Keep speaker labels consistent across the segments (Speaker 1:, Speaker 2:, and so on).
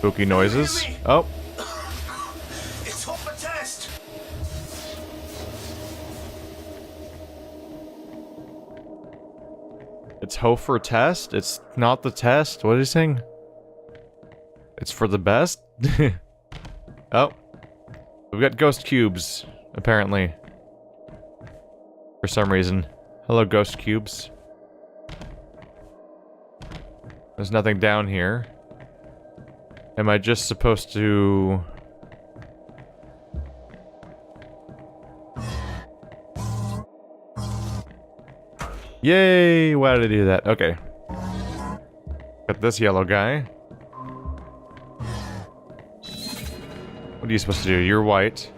Speaker 1: Spooky noises. Oh.
Speaker 2: It's hot for test.
Speaker 1: It's ho for test? It's not the test? What is he saying? It's for the best? Oh. We've got ghost cubes, apparently. For some reason. Hello, ghost cubes. There's nothing down here. Am I just supposed to... Yay! Why did I do that? Okay. Got this yellow guy. What are you supposed to do? You're white.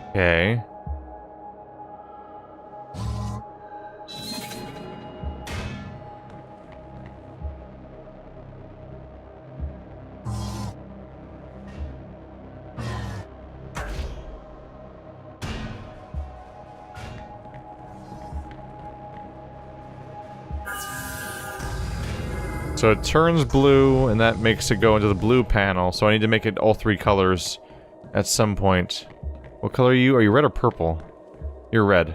Speaker 1: Okay. So it turns blue, and that makes it go into the blue panel, so I need to make it all three colors at some point. What color are you? Are you red or purple? You're red.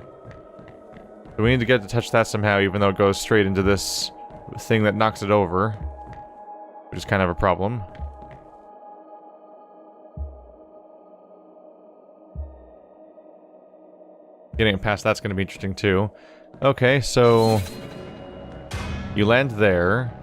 Speaker 1: So we need to get to touch that somehow, even though it goes straight into this thing that knocks it over. Which is kind of a problem. Getting it past that's going to be interesting too. Okay, so... you land there.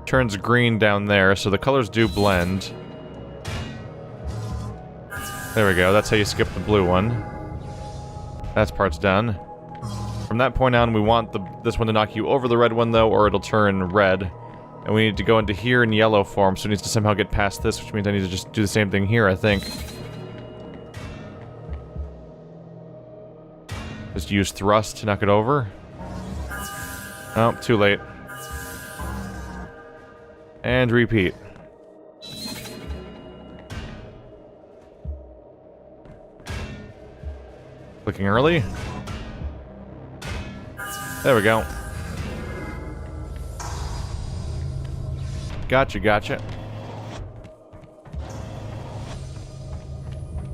Speaker 1: Turns green down there, so the colors do blend. There we go, that's how you skip the blue one. That part's done. From that point on, we want this one to knock you over the red one, though, or it'll turn red. And we need to go into here in yellow form, so it needs to somehow get past this, which means I need to just do the same thing here, I think. Just use thrust to knock it over. Oh, too late. And repeat. Clicking early. There we go. Gotcha, gotcha.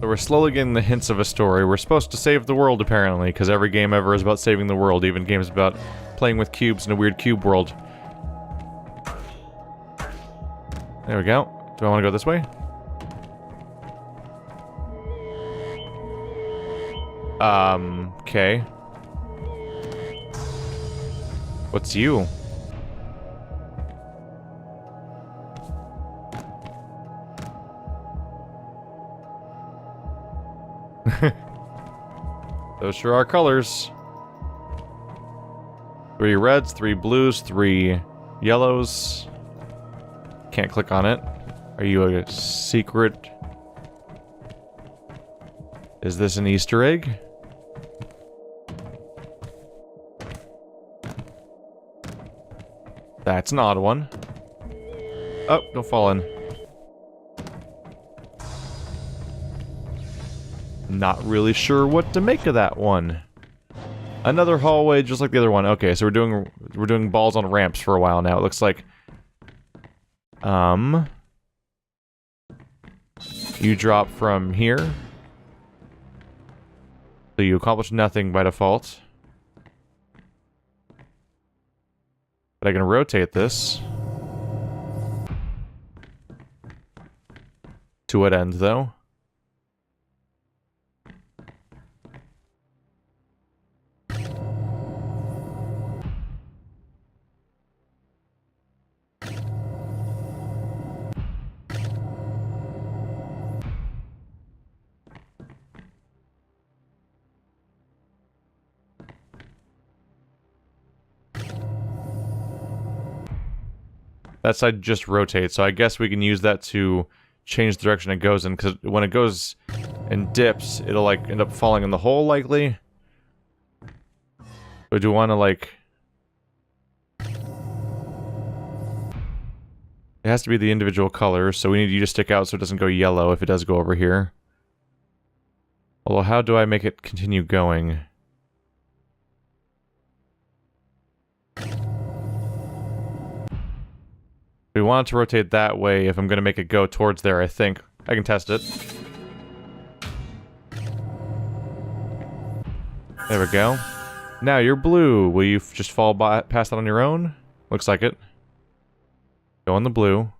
Speaker 1: So we're slowly getting the hints of a story. We're supposed to save the world, apparently, because every game ever is about saving the world, even games about playing with cubes in a weird cube world. There we go. Do I want to go this way? Okay. What's you? Those sure are colors. 3 reds, 3 blues, 3 yellows. Can't click on it. Are you a secret? Is this an Easter egg? That's an odd one. Oh, don't fall in. Not really sure what to make of that one. Another hallway just like the other one. Okay, so we're doing balls on ramps for a while now. It looks like you drop from here. So you accomplish nothing by default. But I can rotate this. To what end, though? That side just rotates, so I guess we can use that to change the direction it goes in, because when it goes and dips, it'll, like, end up falling in the hole, likely. So do we want to, like... It has to be the individual colors, so we need you to stick out so it doesn't go yellow if it does go over here. Although, how do I make it continue going? We want it to rotate that way if I'm going to make it go towards there, I think. I can test it. There we go. Now you're blue. Will you just fall past that on your own? Looks like it. Go in the blue.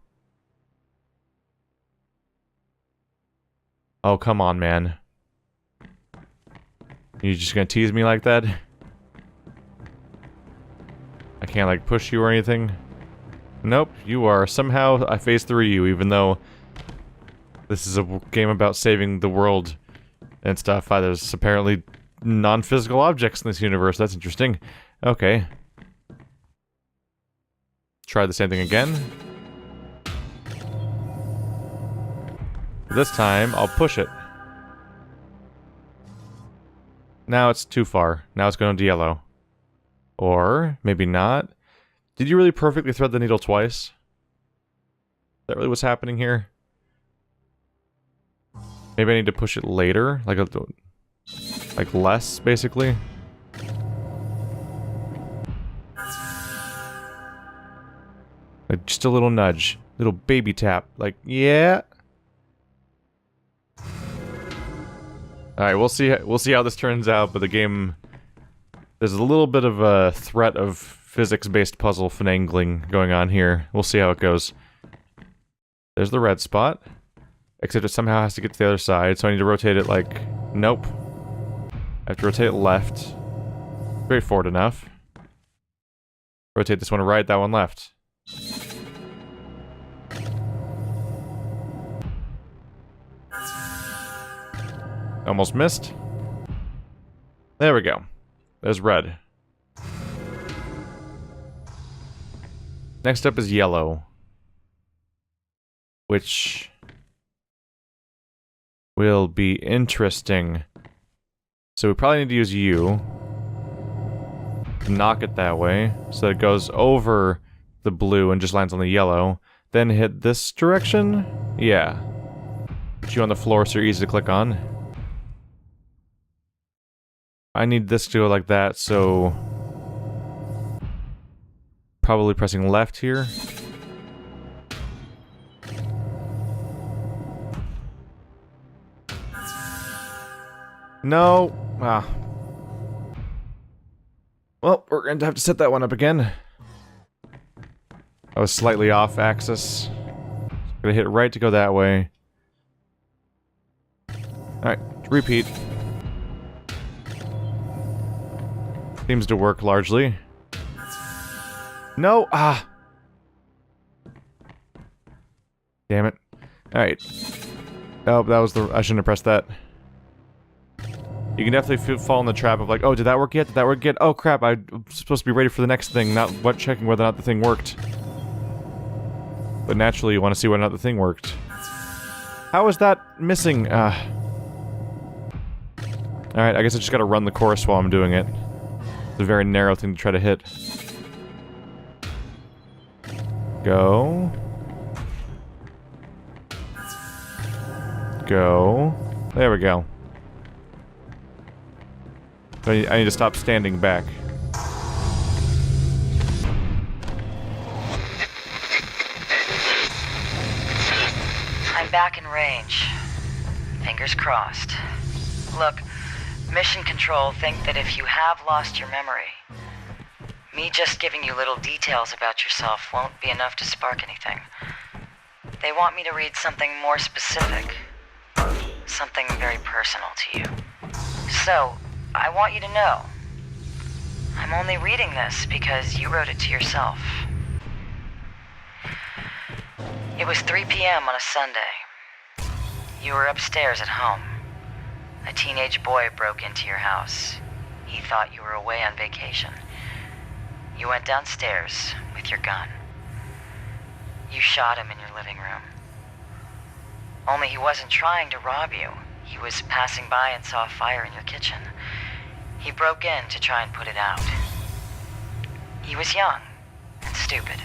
Speaker 1: Oh, come on, man. You just gonna tease me like that? I can't, like, push you or anything? Nope, you are. Somehow I phase through you, even though this is a game about saving the world and stuff. There's apparently non-physical objects in this universe. That's interesting. Okay. Try the same thing again. This time, I'll push it. Now it's too far. Now it's going to yellow. Or, maybe not. Did you really perfectly thread the needle twice? Is that really what's happening here? Maybe I need to push it later? Like less, basically? Like, just a little nudge. Little baby tap. Like, yeah. Alright, we'll see how this turns out, but the game... There's a little bit of a threat of physics-based puzzle finagling going on here. We'll see how it goes. There's the red spot. Except it somehow has to get to the other side, so I need to rotate it like... Nope. I have to rotate it left. Straightforward enough. Rotate this one right, that one left. Almost missed. There we go. There's red. Next up is yellow. Which will be interesting. So we probably need to use you. Knock it that way, so it goes over the blue and just lands on the yellow. Then hit this direction? Yeah. Put you on the floor so you're easy to click on. I need this to go like that, so... Probably pressing left here. No! Ah. Well, we're going to have to set that one up again. I was slightly off axis. Gonna hit right to go that way. Alright, repeat. Seems to work largely. No! Ah! Damn it. Alright. Oh, that was the... I shouldn't have pressed that. You can definitely fall in the trap of like, oh, did that work yet? Did that work yet? Oh crap, I'm supposed to be ready for the next thing, not checking whether or not the thing worked. But naturally, you want to see whether or not the thing worked. How is that missing? Alright, I guess I just gotta run the course while I'm doing it. It's a very narrow thing to try to hit. Go. Go. There we go. I need to stop standing back.
Speaker 3: I'm back in range. Fingers crossed. Look, Mission Control think that if you have lost your memory, me just giving you little details about yourself won't be enough to spark anything. They want me to read something more specific. Something very personal to you. So, I want you to know, I'm only reading this because you wrote it to yourself. It was 3 p.m. on a Sunday. You were upstairs at home. A teenage boy broke into your house. He thought you were away on vacation. You went downstairs with your gun. You shot him in your living room. Only he wasn't trying to rob you. He was passing by and saw a fire in your kitchen. He broke in to try and put it out. He was young and stupid.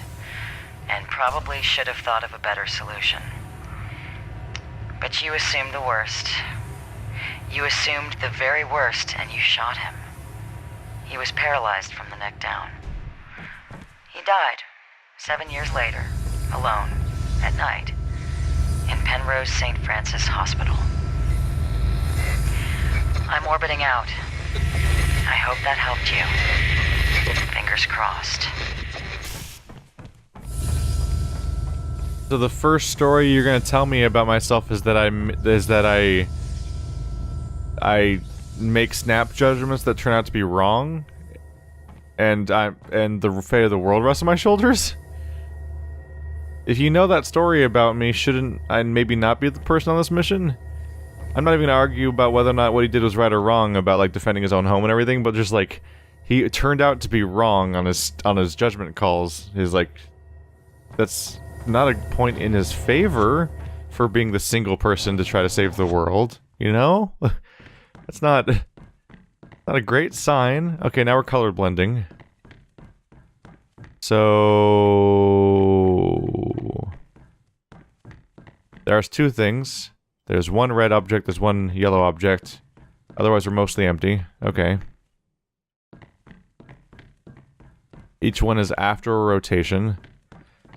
Speaker 3: and probably should have thought of a better solution. But you assumed the worst. You assumed the very worst, and you shot him. He was paralyzed from the neck down. He died 7 years later, alone, at night, in Penrose St. Francis Hospital. I'm orbiting out. I hope that helped you. Fingers crossed.
Speaker 1: So the first story you're gonna tell me about myself is that I make snap judgments that turn out to be wrong, and the fate of the world rests on my shoulders. If you know that story about me, shouldn't I maybe not be the person on this mission? I'm not even gonna argue about whether or not what he did was right or wrong about like defending his own home and everything, but just like he turned out to be wrong on his judgment calls. He's like, that's not a point in his favor for being the single person to try to save the world, you know? That's not a great sign. Okay, now we're color blending. So there's two things. There's one red object, there's one yellow object. Otherwise, we're mostly empty. Okay. Each one is after a rotation.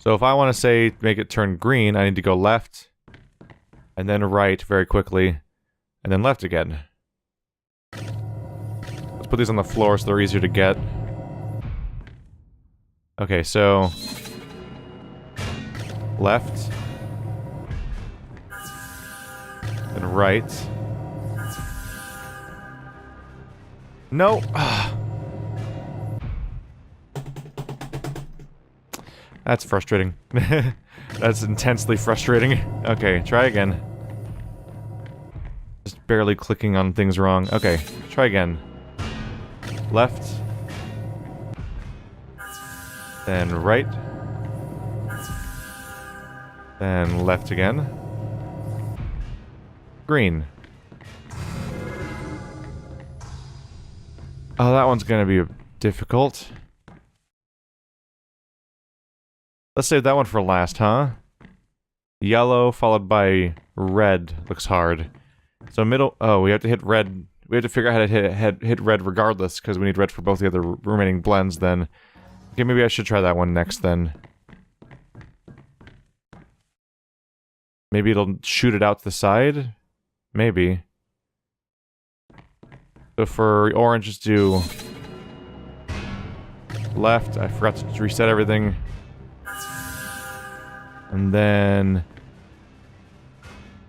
Speaker 1: So if I want to say make it turn green, I need to go left, and then right very quickly, and then left again. Let's put these on the floor so they're easier to get. Okay, so left, and right. No! That's frustrating. That's intensely frustrating. Okay, try again. Just barely clicking on things wrong. Okay, try again. Left. Then right. Then left again. Green. Oh, that one's gonna be difficult. Let's save that one for last, huh? Yellow followed by red looks hard. So middle. Oh, we have to hit red. We have to figure out how to hit red regardless, because we need red for both the other remaining blends. Then, okay, maybe I should try that one next. Then, maybe it'll shoot it out to the side. Maybe. So for orange, just do left. I forgot to reset everything. And then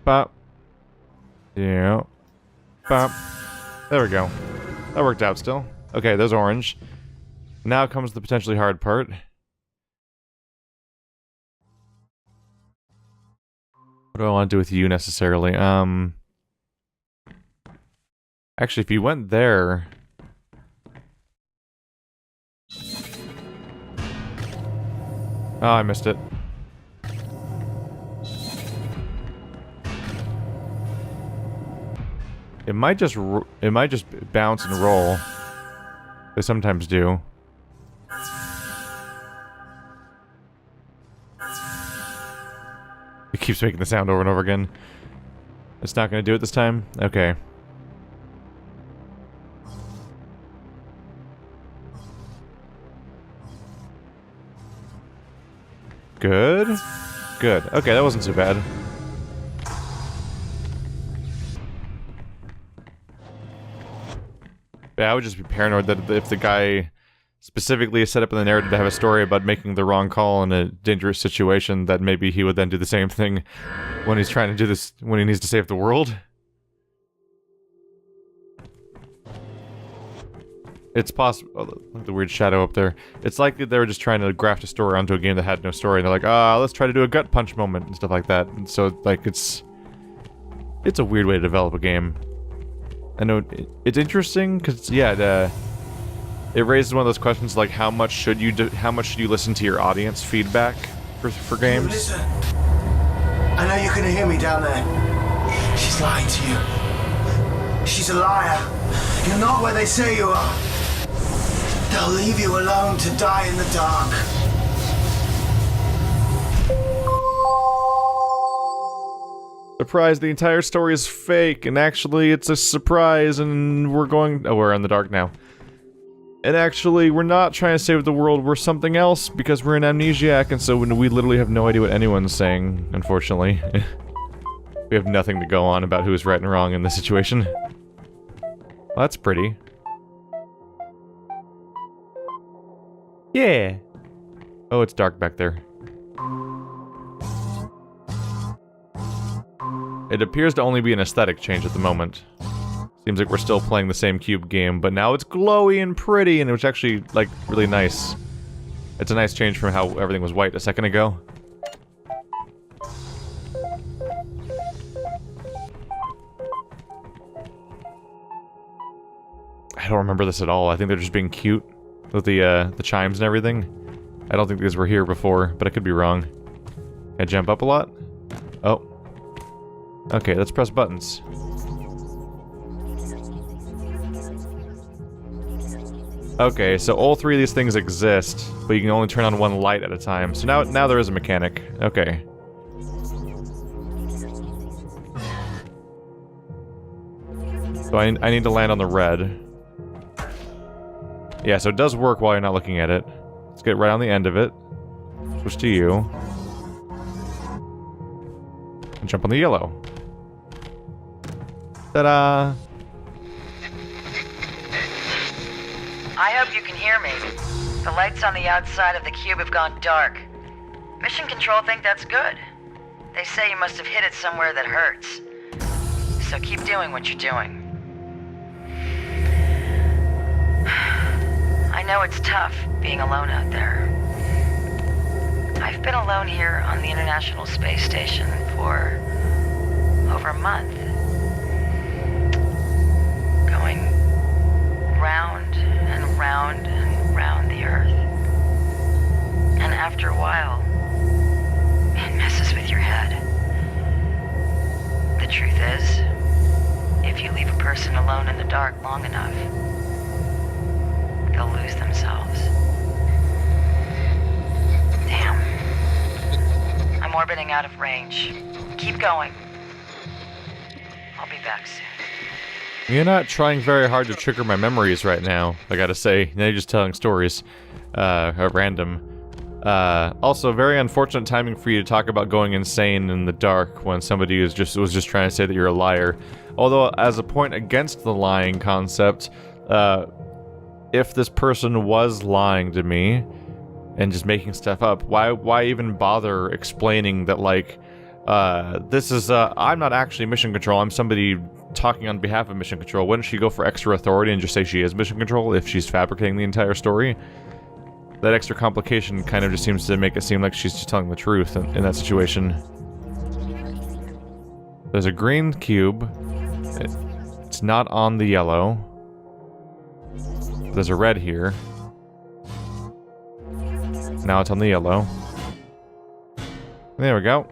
Speaker 1: bop. Yeah. Bop. There we go. That worked out still. Okay, there's orange. Now comes the potentially hard part. What do I want to do with you necessarily? Actually, if you went there... Oh, I missed it. It might just bounce and roll. They sometimes do. It keeps making the sound over and over again. It's not going to do it this time? Okay. Good? Good. Okay, that wasn't so bad. Yeah, I would just be paranoid that if the guy specifically is set up in the narrative to have a story about making the wrong call in a dangerous situation, that maybe he would then do the same thing when he's trying to do this, when he needs to save the world. It's possible. Oh, look at the weird shadow up there. It's likely they were just trying to graft a story onto a game that had no story, and they're like, let's try to do a gut punch moment and stuff like that. And so, like, it's a weird way to develop a game. I know it's interesting because it raises one of those questions like how much should you listen to your audience feedback for games?
Speaker 2: Listen, I know you can hear me down there. She's lying to you. She's a liar. You're not where they say you are. They'll leave you alone to die in the dark.
Speaker 1: Surprise, the entire story is fake, and actually it's a surprise, and we're going- oh, we're in the dark now. And actually, we're not trying to save the world, we're something else, because we're an amnesiac, and so we literally have no idea what anyone's saying, unfortunately. We have nothing to go on about who's right and wrong in this situation. Well, that's pretty. Yeah! Oh, it's dark back there. It appears to only be an aesthetic change at the moment. Seems like we're still playing the same Q.U.B.E game, but now it's glowy and pretty, and it was actually, like, really nice. It's a nice change from how everything was white a second ago. I don't remember this at all. I think they're just being cute with the chimes and everything. I don't think these were here before, but I could be wrong. Can I jump up a lot? Oh. Okay, let's press buttons. Okay, so all three of these things exist, but you can only turn on one light at a time. So now there is a mechanic. Okay. So I need to land on the red. Yeah, so it does work while you're not looking at it. Let's get right on the end of it. Switch to you. And jump on the yellow. Ta-da!
Speaker 3: I hope you can hear me. The lights on the outside of the cube have gone dark. Mission Control think that's good. They say you must have hit it somewhere that hurts. So keep doing what you're doing. I know it's tough being alone out there. I've been alone here on the International Space Station for over a month. Going round and round and round the Earth. And after a while, it messes with your head. The truth is, if you leave a person alone in the dark long enough, they'll lose themselves. Damn. I'm orbiting out of range. Keep going. I'll be back soon.
Speaker 1: You're not trying very hard to trigger my memories right now, I gotta say. Now you're just telling stories. At random. Also, very unfortunate timing for you to talk about going insane in the dark when somebody was just trying to say that you're a liar. Although, as a point against the lying concept, if this person was lying to me and just making stuff up, why even bother explaining that, like, this is, I'm not actually Mission Control, I'm somebody talking on behalf of Mission Control. Wouldn't she go for extra authority and just say she is Mission Control if she's fabricating the entire story? That extra complication kind of just seems to make it seem like she's just telling the truth in that situation. There's a green cube. It's not on the yellow. There's a red here. Now it's on the yellow. There we go.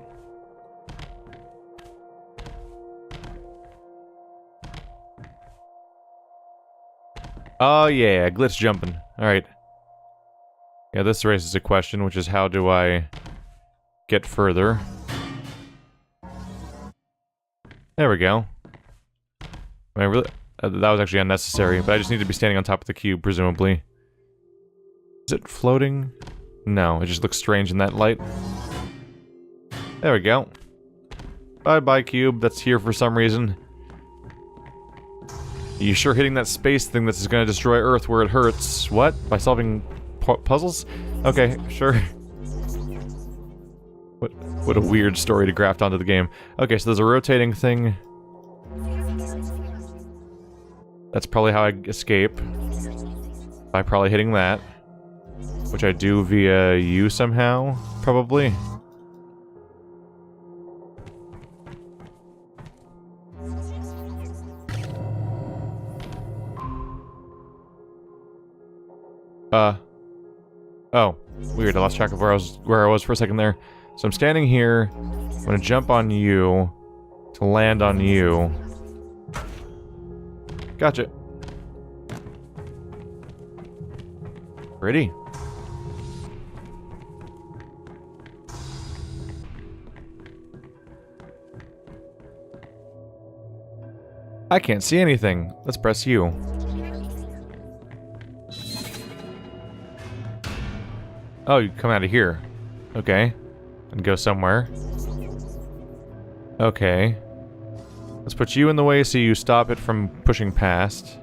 Speaker 1: Oh yeah, glitch jumping. Alright. Yeah, this raises a question, which is how do I get further? There we go. I really, that was actually unnecessary, but I just need to be standing on top of the cube, presumably. Is it floating? No, it just looks strange in that light. There we go. Bye-bye, cube. That's here for some reason. You sure hitting that space thing that's gonna destroy Earth where it hurts? What? By solving puzzles? Okay, sure. What a weird story to graft onto the game. Okay, so there's a rotating thing. That's probably how I escape. By probably hitting that. Which I do via you somehow, probably. Oh, weird. I lost track of where I was for a second there. So I'm standing here. I'm gonna jump on you to land on you. Gotcha. Pretty. I can't see anything. Let's press U. Oh, you come out of here. Okay. And go somewhere. Okay. Let's put you in the way so you stop it from pushing past.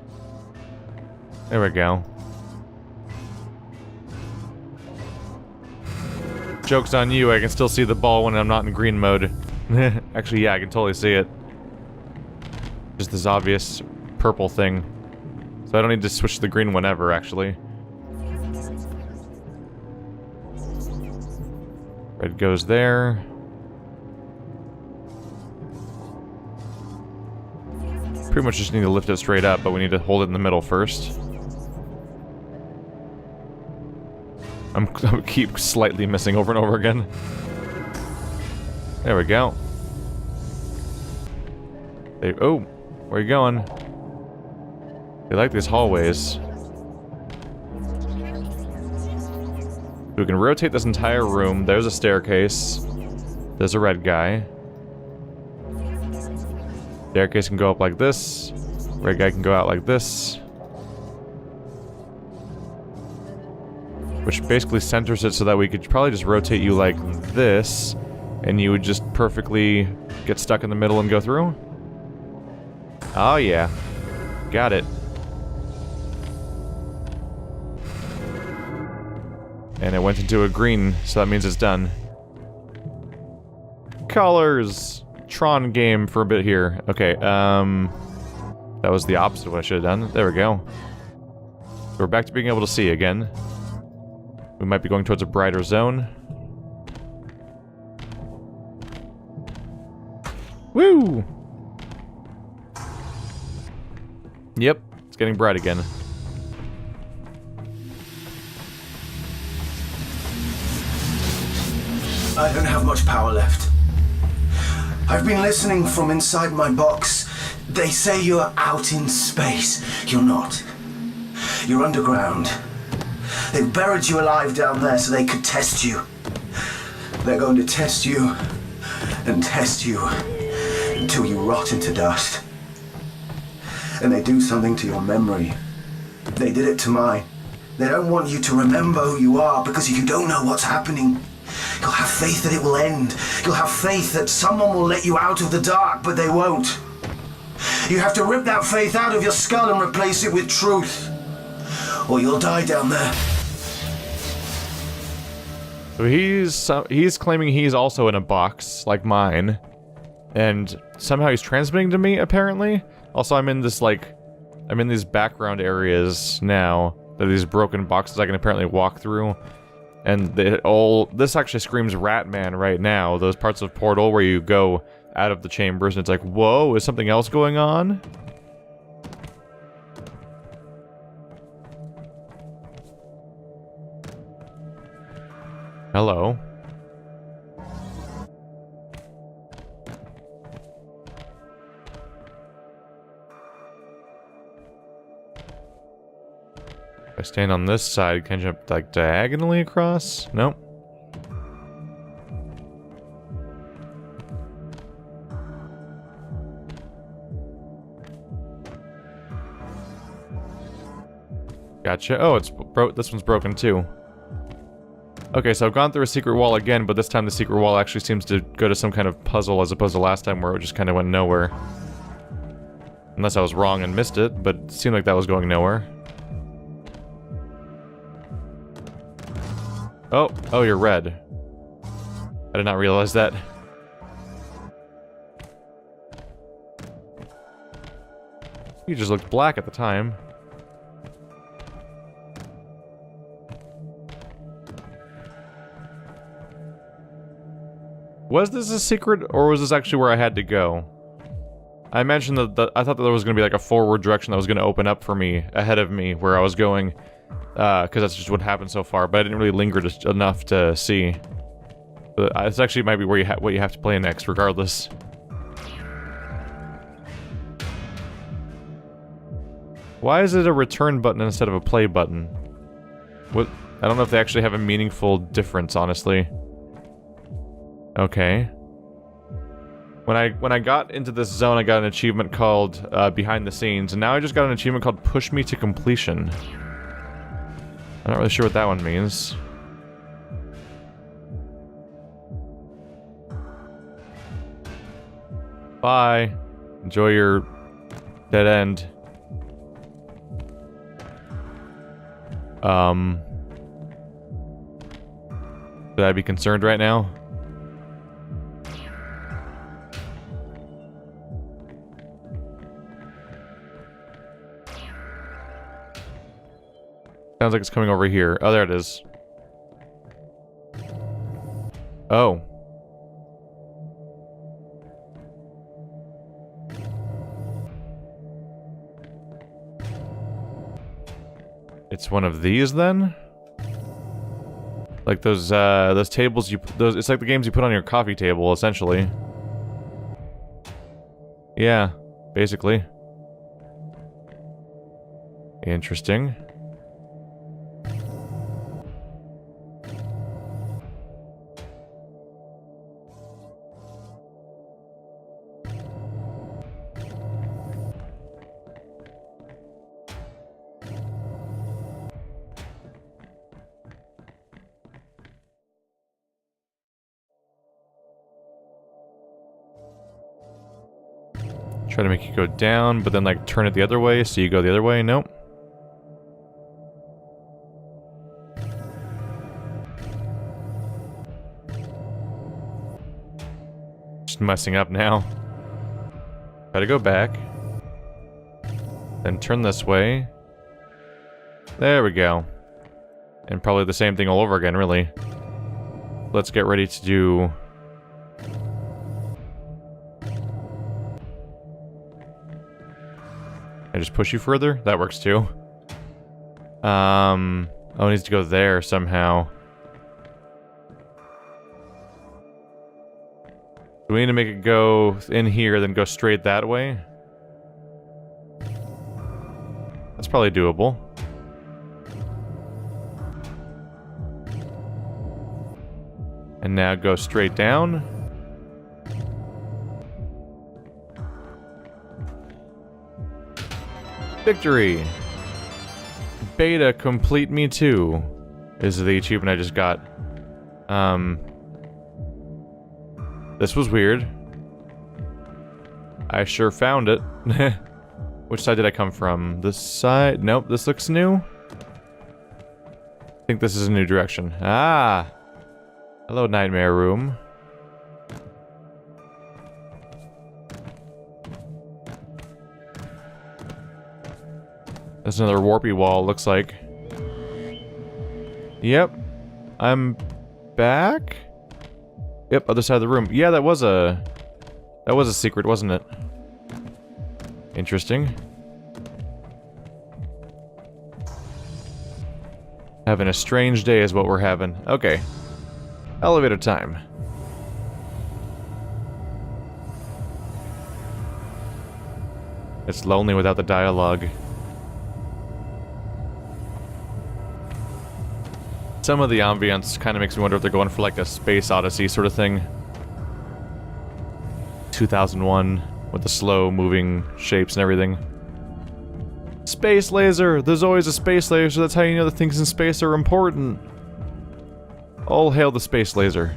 Speaker 1: There we go. Joke's on you, I can still see the ball when I'm not in green mode. Actually, yeah, I can totally see it. Just this obvious purple thing. So I don't need to switch to the green whenever, actually. Red goes there. Pretty much just need to lift it straight up, but we need to hold it in the middle first. I keep slightly missing over and over again. There we go. Oh, where are you going? I like these hallways. We can rotate this entire room. There's a staircase. There's a red guy. Staircase can go up like this. Red guy can go out like this. Which basically centers it so that we could probably just rotate you like this, and you would just perfectly get stuck in the middle and go through. Oh yeah. Got it. And it went into a green, so that means it's done. Colors! Tron game for a bit here. Okay, that was the opposite of what I should have done. There we go. So we're back to being able to see again. We might be going towards a brighter zone. Woo! Yep, it's getting bright again.
Speaker 2: I don't have much power left. I've been listening from inside my box. They say you're out in space. You're not. You're underground. They've buried you alive down there so they could test you. They're going to test you and test you until you rot into dust. And they do something to your memory. They did it to mine. They don't want you to remember who you are because you don't know what's happening. You'll have faith that it will end. You'll have faith that someone will let you out of the dark, but they won't. You have to rip that faith out of your skull and replace it with truth. Or you'll die down there.
Speaker 1: So he's claiming he's also in a box, like mine. And somehow he's transmitting to me, apparently. Also, I'm in this, I'm in these background areas now. That are these broken boxes I can apparently walk through. And this actually screams Ratman right now. Those parts of Portal where you go out of the chambers and it's like, whoa, is something else going on? Hello. If I stand on this side, can I jump, like, diagonally across? Nope. Gotcha. Oh, this one's broken too. Okay, so I've gone through a secret wall again, but this time the secret wall actually seems to go to some kind of puzzle as opposed to last time where it just kind of went nowhere. Unless I was wrong and missed it, but it seemed like that was going nowhere. Oh, you're red. I did not realize that. You just looked black at the time. Was this a secret, or was this actually where I had to go? I mentioned that I thought that there was going to be like a forward direction that was going to open up for me, ahead of me, where I was going. Because that's just what happened so far, but I didn't really linger just enough to see. But this actually might be where what you have to play next, regardless. Why is it a return button instead of a play button? What? I don't know if they actually have a meaningful difference, honestly. Okay. When I got into this zone, I got an achievement called Behind the Scenes, and now I just got an achievement called Push Me to Completion. I'm not really sure what that one means. Bye. Enjoy your dead end. Should I be concerned right now? Sounds like it's coming over here. Oh, there it is. Oh. It's one of these then? Like those tables it's like the games you put on your coffee table, essentially. Yeah, basically. Interesting. Try to make you go down, but then like turn it the other way so you go the other way. Nope. Just messing up now. Gotta go back. Then turn this way. There we go. And probably the same thing all over again, really. Let's get ready to do... I just push you further? That works too. Oh, it needs to go there somehow. Do we need to make it go in here, then go straight that way? That's probably doable. And now go straight down. Victory! Beta complete me too is the achievement I just got. This was weird. I sure found it. Which side did I come from? This side? Nope, this looks new. I think this is a new direction. Ah! Hello, Nightmare Room. There's another warpy wall, looks like. Yep. I'm back? Yep, other side of the room. Yeah, that was a secret, wasn't it? Interesting. Having a strange day is what we're having. Okay. Elevator time. It's lonely without the dialogue. Some of the ambience kind of makes me wonder if they're going for like a Space Odyssey sort of thing. 2001 with the slow moving shapes and everything. Space laser! There's always a space laser, that's how you know that things in space are important. All hail the space laser.